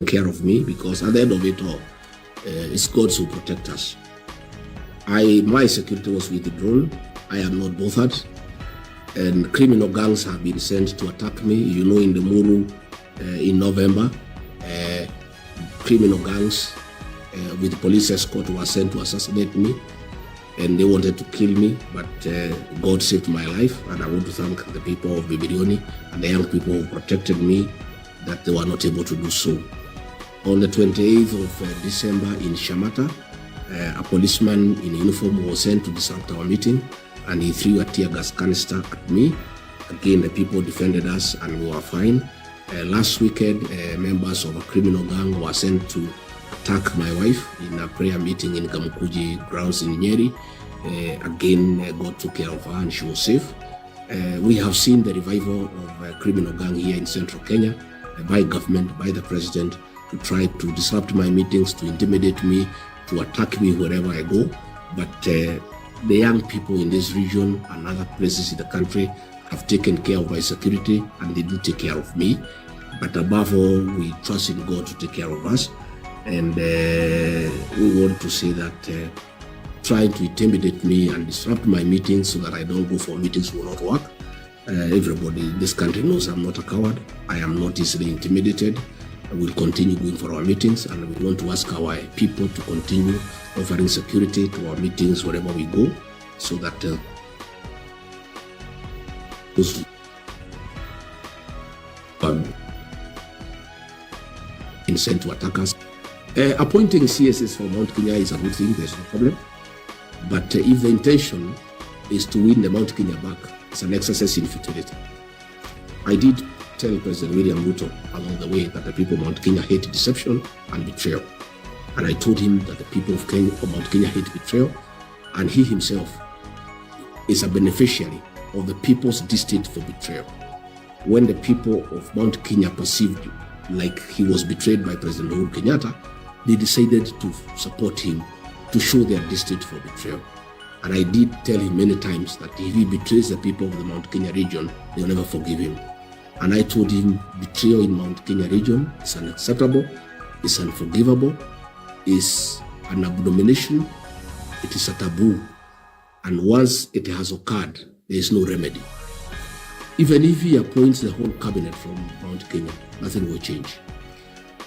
care of me, because at the end of it all, it's God who protect us. My security was withdrawn. I am not bothered, and criminal gangs have been sent to attack me. You know, in the Muru in November, criminal gangs with police escort were sent to assassinate me, and they wanted to kill me, but God saved my life, and I want to thank the people of Bibirioni and the young people who protected me, that they were not able to do so. On the 28th of December in Shamata, a policeman in uniform was sent to disrupt our meeting, and he threw a tear gas canister at me. Again, the people defended us and we were fine. Last weekend, members of a criminal gang were sent to attack my wife in a prayer meeting in Kamukuji grounds in Nyeri. Again, God took care of her and she was safe. We have seen the revival of a criminal gang here in central Kenya by government, by the president, to try to disrupt my meetings, to intimidate me, to attack me wherever I go. But the young people in this region and other places in the country have taken care of my security, and they do take care of me. But above all, we trust in God to take care of us. And we want to say that trying to intimidate me and disrupt my meetings so that I don't go for meetings will not work. Everybody in this country knows I'm not a coward. I am not easily intimidated. We'll continue going for our meetings, and we want to ask our people to continue offering security to our meetings wherever we go, so that those sent to attack us. Appointing CSS for Mount Kenya is a good thing, there's no problem. But if the intention is to win the Mount Kenya back, it's an exercise in futility. I did tell President William Ruto along the way that the people of Mount Kenya hate deception and betrayal. And I told him that the people of Mount Kenya hate betrayal, and he himself is a beneficiary of the people's distaste for betrayal. When the people of Mount Kenya perceived like he was betrayed by President Uhuru Kenyatta, they decided to support him, to show their distaste for betrayal. And I did tell him many times that if he betrays the people of the Mount Kenya region, they'll never forgive him. And I told him betrayal in Mount Kenya region is unacceptable, is unforgivable, is an abomination, it is a taboo. And once it has occurred, there is no remedy. Even if he appoints the whole cabinet from Mount Kenya, nothing will change.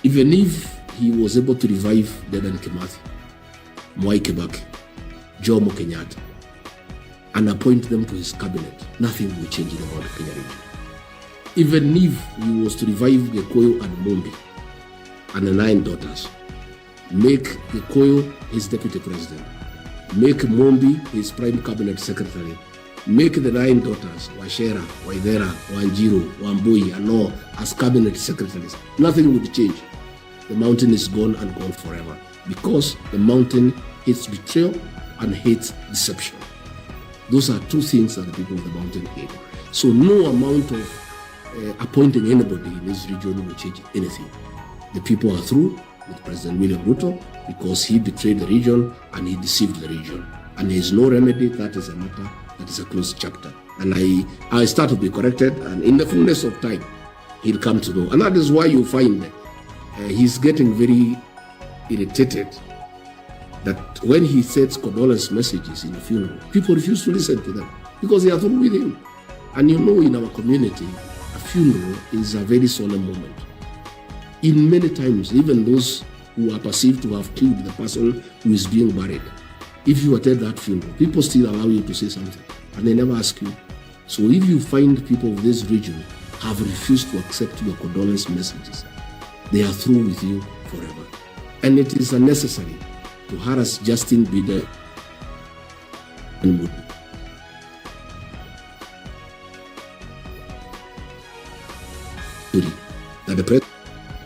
Even if he was able to revive Dedan Kimathi, Mwai Kibaki, Jomo Kenyatta, and appoint them to his cabinet, nothing will change in the Mount Kenya region. Even if he was to revive Gikuyu and Mumbi and the 9 daughters, make Gikuyu his deputy president, make Mumbi his prime cabinet secretary, make the 9 daughters, Washera, Waithera, Wanjiru, Wambui, and all as cabinet secretaries, nothing would change. The mountain is gone and gone forever, because the mountain hates betrayal and hates deception. Those are two things that the people of the mountain hate. So no amount of appointing anybody in this region will change anything. The people are through with President William Ruto because he betrayed the region and he deceived the region. And there is no remedy. That is a matter, that is a closed chapter. And I start to be corrected, and in the fullness of time, he'll come to know. And that is why you find he's getting very irritated that when he sends condolence messages in a funeral, people refuse to listen to them because they are through with him. And you know, in our community, a funeral is a very solemn moment. In many times, even those who are perceived to have killed the person who is being buried, if you attend that funeral, people still allow you to say something, and they never ask you. So if you find people of this region have refused to accept your condolence messages, they are through with you forever. And it is unnecessary to harass Justin Bieber and Moody. That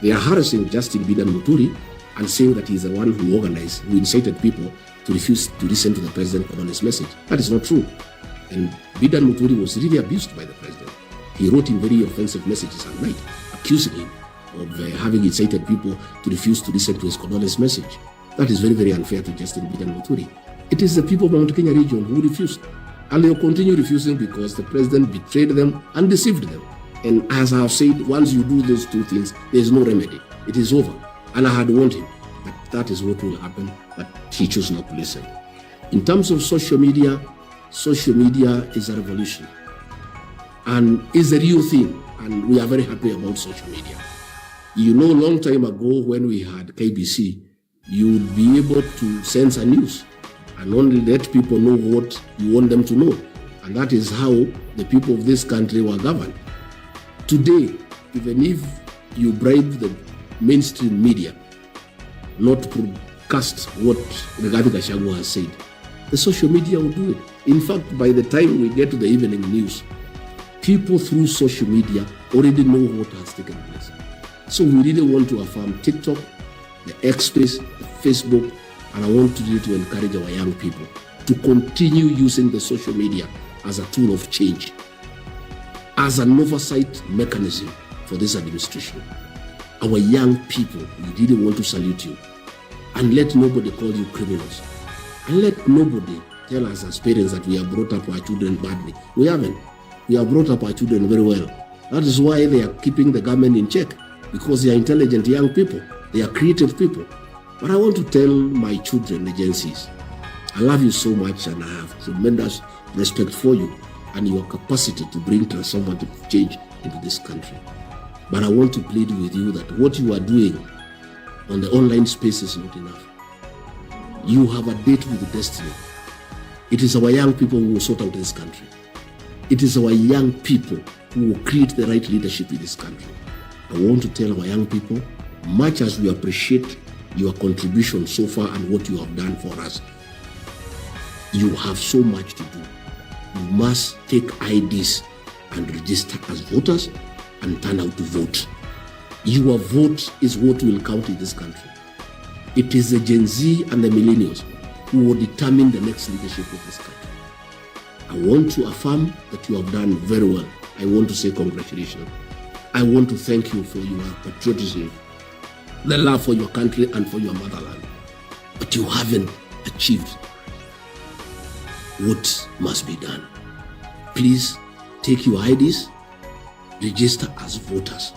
they are harassing Justin Bieber and Muturi and saying that he's the one who organized, who incited people to refuse to listen to the president on his message. That is not true. And Bieber and Muturi was really abused by the president. He wrote him very offensive messages at night, accusing him of having incited people to refuse to listen to his condolence message. That is very, very unfair to Justin Bieber and Muturi. It is the people of Mount Kenya region who refused. And they will continue refusing because the president betrayed them and deceived them. And as I have said, once you do those two things, there is no remedy. it is over. And I had warned him that that is what will happen, but he chose not to listen. In terms of social media is a revolution and is a real thing, and we are very happy about social media. You know, a long time ago when we had KBC, you would be able to censor news and only let people know what you want them to know. And that is how the people of this country were governed. Today, even if you bribe the mainstream media not to broadcast what Rigathi Gachagua has said, the social media will do it. In fact, by the time we get to the evening news, people through social media already know what has taken place. So we really want to affirm TikTok, the X Space, the Facebook, and I want to really encourage our young people to continue using the social media as a tool of change, as an oversight mechanism for this administration. Our young people, we really want to salute you, and let nobody call you criminals, and let nobody tell us as parents that we have brought up our children badly. We haven't. We have brought up our children very well. That is why they are keeping the government in check, because they are intelligent young people. They are creative people. But I want to tell my children, the Gen Zs, I love you so much and I have tremendous respect for you and your capacity to bring transformative change into this country. But I want to plead with you that what you are doing on the online space is not enough. You have a date with destiny. It is our young people who will sort out this country. It is our young people who will create the right leadership in this country. I want to tell our young people, much as we appreciate your contribution so far and what you have done for us, you have so much to do. You must take IDs and register as voters and turn out to vote. Your vote is what will count in this country. It is the Gen Z and the millennials who will determine the next leadership of this country. I want to affirm that you have done very well. I want to say congratulations. I want to thank you for your patriotism, the love for your country and for your motherland. But you haven't achieved what must be done. Please take your IDs, register as voters,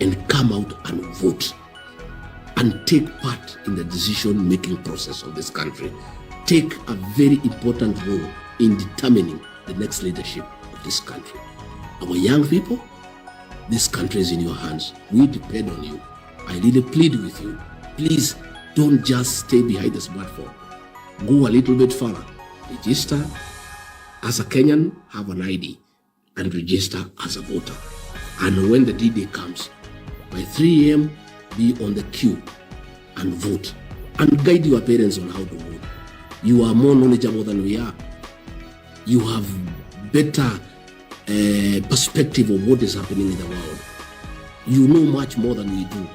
and come out and vote. And take part in the decision-making process of this country. Take a very important role in determining the next leadership of this country. Our young people, this country is in your hands. We depend on you. I really plead with you. Please don't just stay behind the smartphone. Go a little bit further. Register as a Kenyan, have an ID, and register as a voter. And when the D-Day comes, by 3 a.m., be on the queue and vote. And guide your parents on how to vote. You are more knowledgeable than we are. You have better perspective of what is happening in the world. You know much more than we do.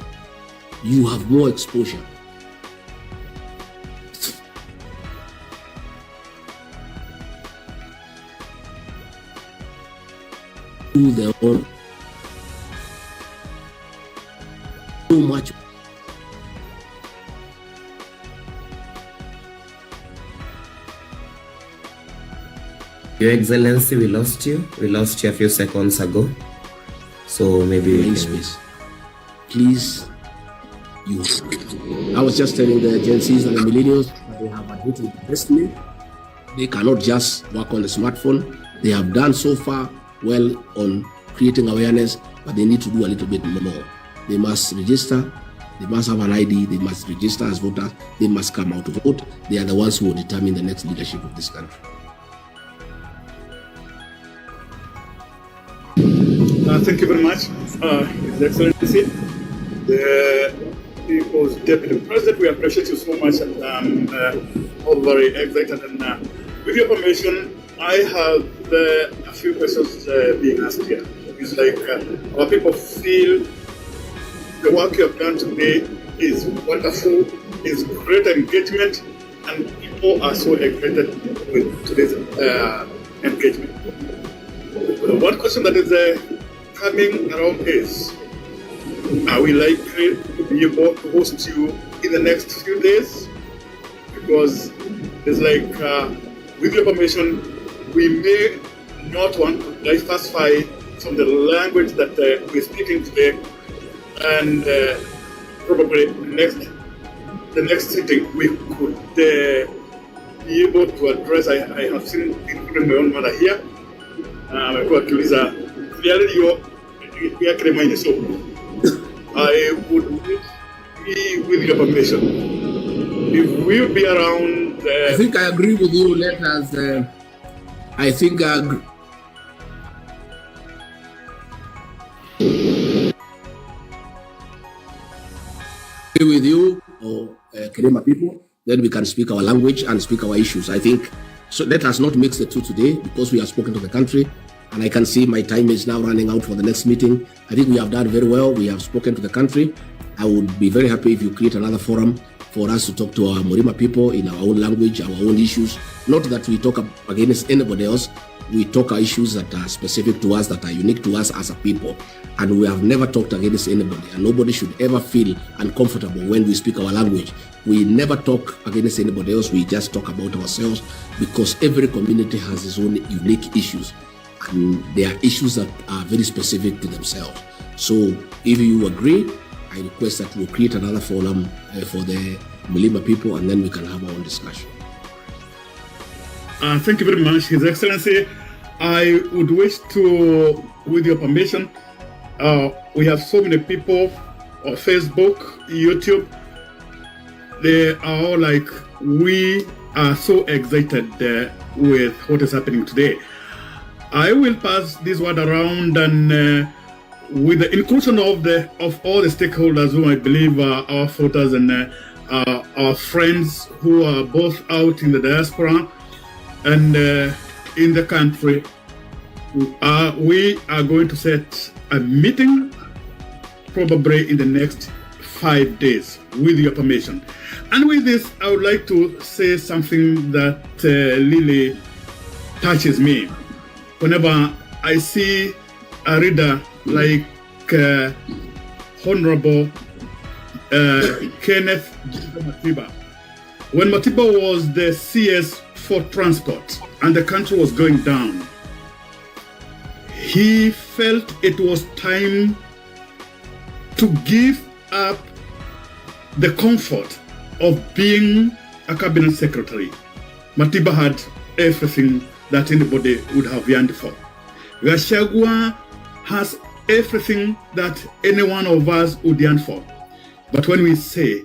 You have more exposure. Do their own. So much. Your Excellency, we lost you. We lost you a few seconds ago. So maybe we can... space. Please, you. I was just telling the Gen Zs and the millennials that they have a duty with destiny. They cannot just work on the smartphone. They have done so far well on creating awareness, but they need to do a little bit more. They must register. They must have an ID. They must register as voters. They must come out to vote. They are the ones who will determine the next leadership of this country. Thank you very much, His Excellency, the People's Deputy President. We appreciate you so much, and all very excited. And with your permission, I have a few questions being asked here. It's like our people feel the work you have done today is wonderful, is great engagement, and people are so excited with today's engagement. One question that is coming around is, are we likely to be able to host you in the next few days? Because it's like, with your permission, we may not want to diversify from the language that we're speaking today, and probably the next sitting we could be able to address. I have seen, including my own mother here, amekuwa akiuliza hiyo yake remind, so I would be with your permission if we'll be around. I think I agree with you. Let us. I think I agree with you, or Kirima people. Then we can speak our language and speak our issues. I think so. Let us not mix the two today, because we have spoken to the country, and I can see my time is now running out for the next meeting. I think we have done very well. We have spoken to the country. I would be very happy if you create another forum for us to talk to our Mlima people in our own language, our own issues. Not that we talk against anybody else. We talk our issues that are specific to us, that are unique to us as a people. And we have never talked against anybody. And nobody should ever feel uncomfortable when we speak our language. We never talk against anybody else. We just talk about ourselves, because every community has its own unique issues. And there are issues that are very specific to themselves. So if you agree, I request that we'll create another forum for the Mlima people, and then we can have our own discussion. Thank you very much, His Excellency. I would wish to, with your permission, we have so many people on Facebook, YouTube. They are all like, we are so excited with what is happening today. I will pass this word around, and with the inclusion of all the stakeholders who I believe are our voters and our friends who are both out in the diaspora and in the country, we are going to set a meeting probably in the next 5 days, with your permission. And with this, I would like to say something that really touches me. Whenever I see a reader like Honorable Kenneth Matiba, when Matiba was the CS for transport and the country was going down, he felt it was time to give up the comfort of being a cabinet secretary. Matiba had everything that anybody would have yearned for. Gachagua has everything that any one of us would yearn for. But when we say